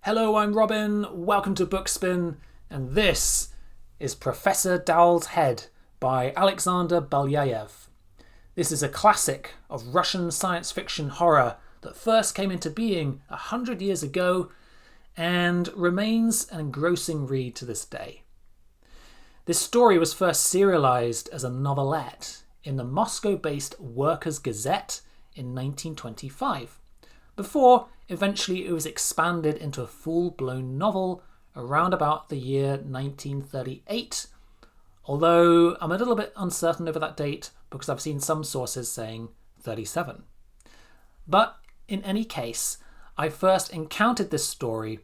Hello, I'm Robin, welcome to Bookspin, and this is Professor Dowell's Head by Alexander Belyaev. This is a classic of Russian science fiction horror that first came into being 100 years ago and remains an engrossing read to this day. This story was first serialized as a novelette in the Moscow-based Workers' Gazette in 1925, before eventually it was expanded into a full-blown novel around about the year 1938, although I'm a little bit uncertain over that date because I've seen some sources saying 37. But in any case, I first encountered this story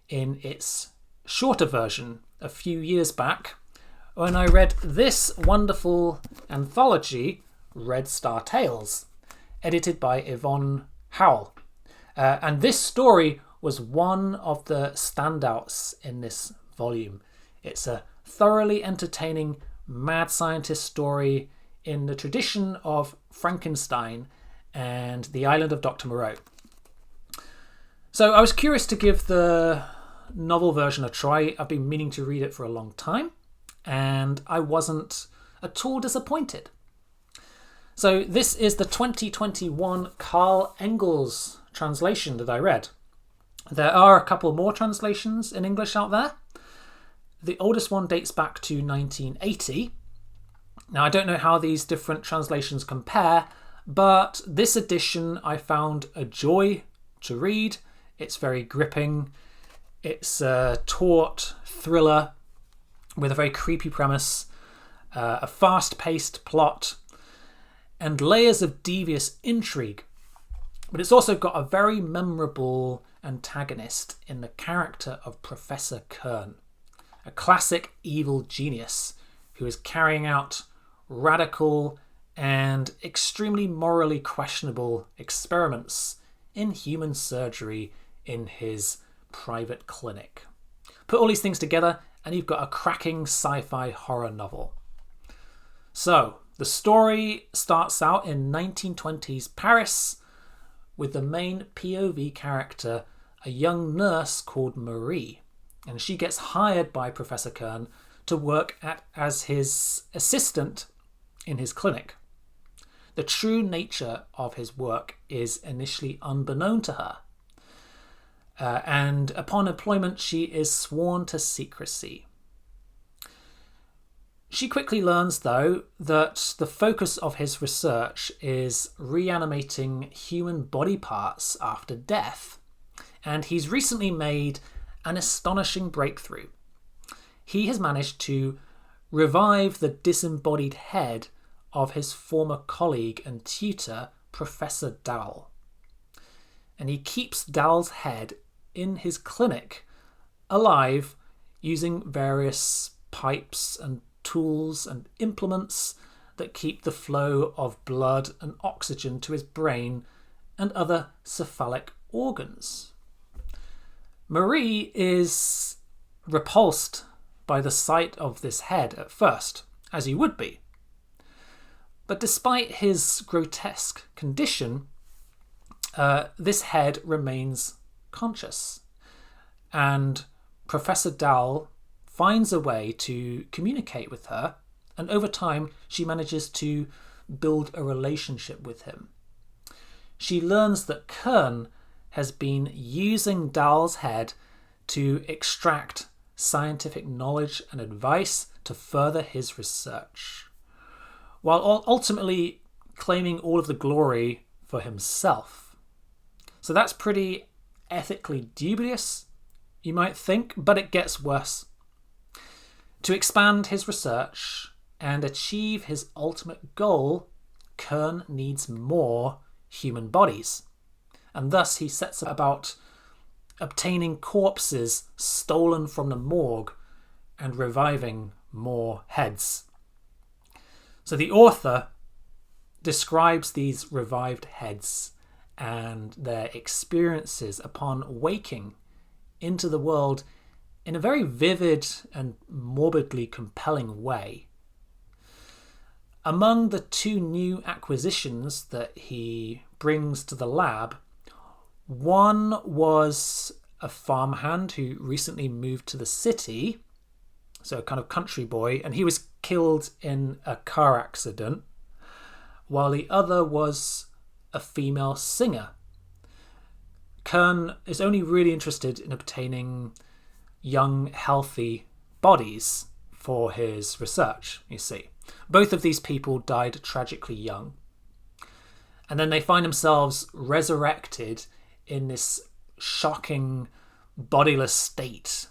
in its shorter version a few years back when I read this wonderful anthology, Red Star Tales, edited by Yvonne Howell. And this story was one of the standouts in this volume. It's a thoroughly entertaining mad scientist story in the tradition of Frankenstein and the Island of Dr. Moreau. So I was curious to give the novel version a try. I've been meaning to read it for a long time, and I wasn't at all disappointed. So this is the 2021 Carl Engel's translation that I read. There are a couple more translations in English out there. The oldest one dates back to 1980. Now, I don't know how these different translations compare, but this edition I found a joy to read. It's very gripping. It's a taut thriller with a very creepy premise, a fast-paced plot, and layers of devious intrigue. But it's also got a very memorable antagonist in the character of Professor Kern, a classic evil genius who is carrying out radical and extremely morally questionable experiments in human surgery in his private clinic. Put all these things together and you've got a cracking sci-fi horror novel. So, the story starts out in 1920s Paris with the main POV character, a young nurse called Marie, and she gets hired by Professor Kern to work as his assistant in his clinic. The true nature of his work is initially unbeknown to her, and upon employment she is sworn to secrecy. She quickly learns, though, that the focus of his research is reanimating human body parts after death, and he's recently made an astonishing breakthrough. He has managed to revive the disembodied head of his former colleague and tutor, Professor Dowell. And he keeps Dowell's head in his clinic alive using various pipes and tools and implements that keep the flow of blood and oxygen to his brain and other cephalic organs. Marie is repulsed by the sight of this head at first, as he would be. But despite his grotesque condition, this head remains conscious, and Professor Dowell finds a way to communicate with her, and over time she manages to build a relationship with him. She learns that Kern has been using Dowell's head to extract scientific knowledge and advice to further his research, while ultimately claiming all of the glory for himself. So that's pretty ethically dubious, you might think, but it gets worse. To expand his research and achieve his ultimate goal, Kern needs more human bodies, and thus he sets about obtaining corpses stolen from the morgue and reviving more heads. So the author describes these revived heads and their experiences upon waking into the world in a very vivid and morbidly compelling way. Among the two new acquisitions that he brings to the lab, one was a farmhand who recently moved to the city, so a kind of country boy, and he was killed in a car accident, while the other was a female singer. Kern is only really interested in obtaining young, healthy bodies for his research, you see. Both of these people died tragically young. And then they find themselves resurrected in this shocking, bodiless state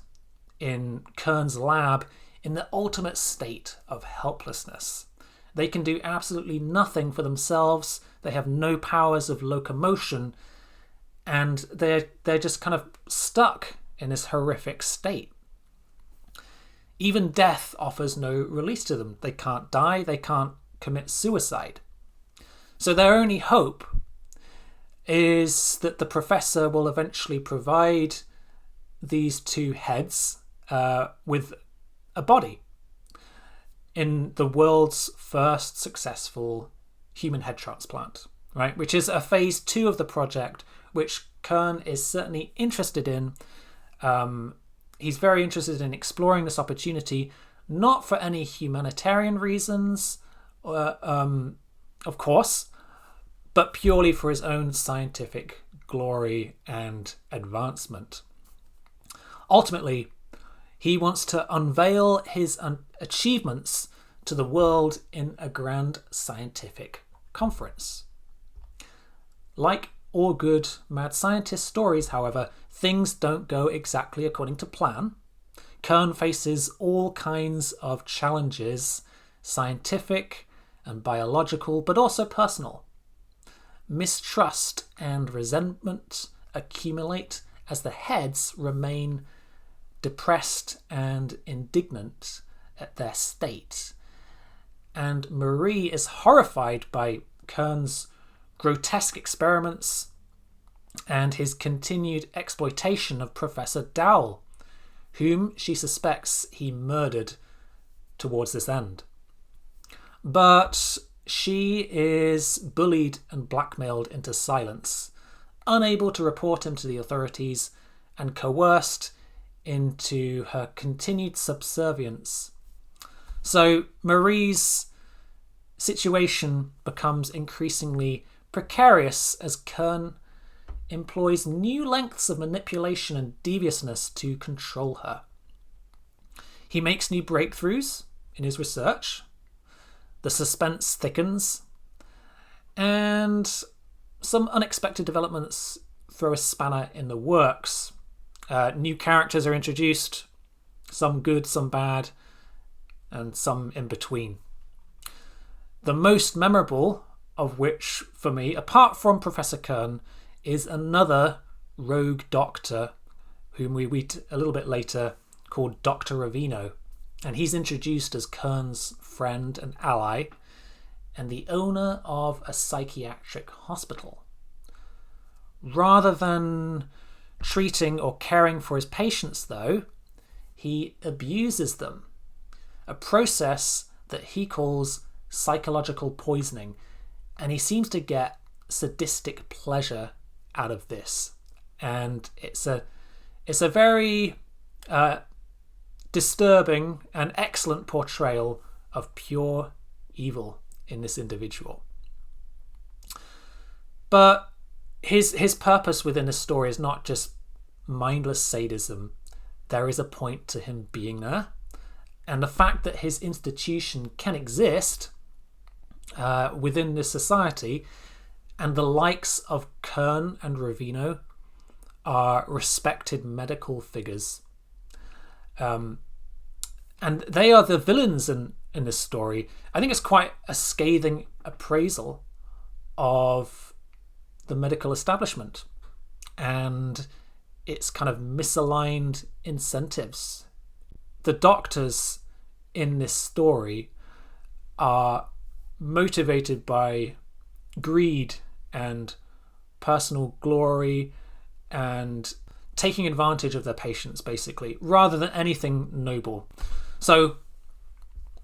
in Kern's lab in the ultimate state of helplessness. They can do absolutely nothing for themselves. They have no powers of locomotion, and they're just kind of stuck in this horrific state. Even death offers no release to them. They can't die, they can't commit suicide. So their only hope is that the professor will eventually provide these two heads with a body in the world's first successful human head transplant, right? Which is a phase 2 of the project, which Kern is certainly interested in. He's very interested in exploring this opportunity, not for any humanitarian reasons, of course, but purely for his own scientific glory and advancement. Ultimately, he wants to unveil his achievements to the world in a grand scientific conference. Like all good mad scientist stories, however, things don't go exactly according to plan. Kern faces all kinds of challenges, scientific and biological, but also personal. Mistrust and resentment accumulate as the heads remain depressed and indignant at their state. And Marie is horrified by Kern's grotesque experiments and his continued exploitation of Professor Dowell, whom she suspects he murdered towards this end. But she is bullied and blackmailed into silence, unable to report him to the authorities, and coerced into her continued subservience. So Marie's situation becomes increasingly precarious as Kern employs new lengths of manipulation and deviousness to control her. He makes new breakthroughs in his research. The suspense thickens, and some unexpected developments throw a spanner in the works. New characters are introduced, some good, some bad, and some in between. The most memorable of which, for me, apart from Professor Kern, is another rogue doctor whom we meet a little bit later, called Dr. Ravino. And he's introduced as Kern's friend and ally and the owner of a psychiatric hospital. Rather than treating or caring for his patients, though, he abuses them, a process that he calls psychological poisoning, and he seems to get sadistic pleasure out of this. And it's a very disturbing and excellent portrayal of pure evil in this individual. But his purpose within the story is not just mindless sadism. There is a point to him being there, and the fact that his institution can exist within this society, and the likes of Kern and Ravino are respected medical figures. And they are the villains in this story. I think it's quite a scathing appraisal of the medical establishment and its kind of misaligned incentives. The doctors in this story are motivated by greed and personal glory and taking advantage of their patients, basically, rather than anything noble. So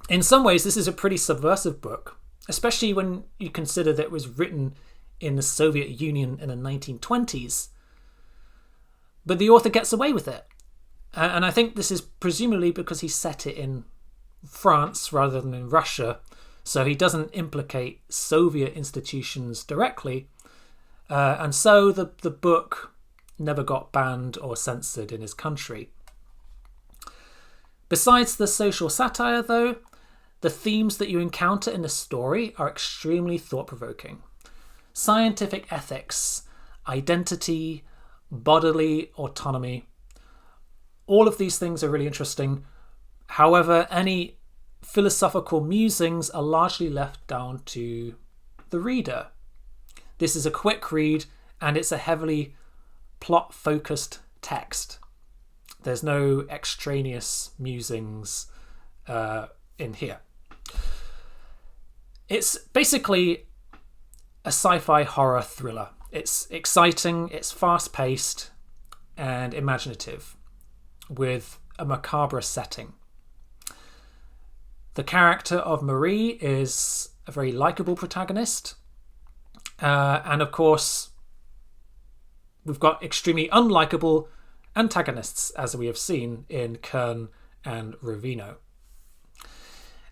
in some ways, this is a pretty subversive book, especially when you consider that it was written in the Soviet Union in the 1920s. But the author gets away with it. And I think this is presumably because he set it in France rather than in Russia, so he doesn't implicate Soviet institutions directly. And so the book never got banned or censored in his country. Besides the social satire, though, the themes that you encounter in the story are extremely thought-provoking. Scientific ethics, identity, bodily autonomy, all of these things are really interesting. However, any philosophical musings are largely left down to the reader. This is a quick read, and it's a heavily plot-focused text. There's no extraneous musings in here. It's basically a sci-fi horror thriller. It's exciting, it's fast-paced and imaginative, with a macabre setting. The character of Marie is a very likeable protagonist. And of course, we've got extremely unlikable antagonists, as we have seen in Kern and Rovino.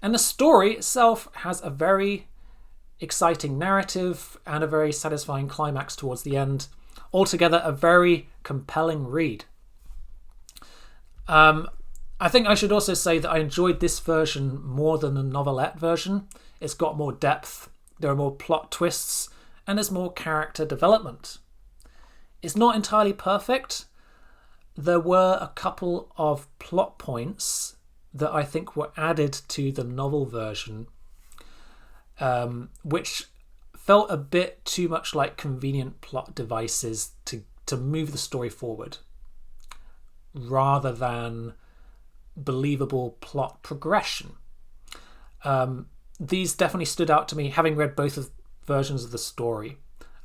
And the story itself has a very exciting narrative and a very satisfying climax towards the end. Altogether, a very compelling read. I think I should also say that I enjoyed this version more than the novelette version. It's got more depth, there are more plot twists, and there's more character development. It's not entirely perfect. There were a couple of plot points that I think were added to the novel version, which felt a bit too much like convenient plot devices to move the story forward, rather than believable plot progression. These definitely stood out to me, having read both versions of the story.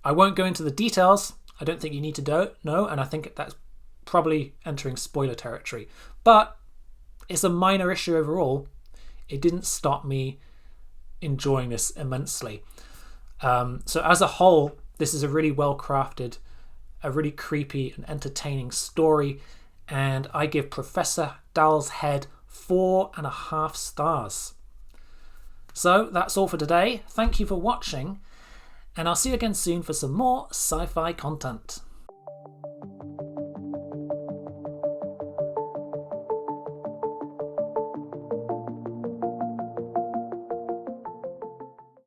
I won't go into the details. I don't think you need to know, and I think that's probably entering spoiler territory. But it's a minor issue overall. It didn't stop me enjoying this immensely. So as a whole, this is a really well-crafted, a really creepy and entertaining story, and I give Professor Dowell's Head 4.5 stars. So that's all for today. Thank you for watching, and I'll see you again soon for some more sci-fi content.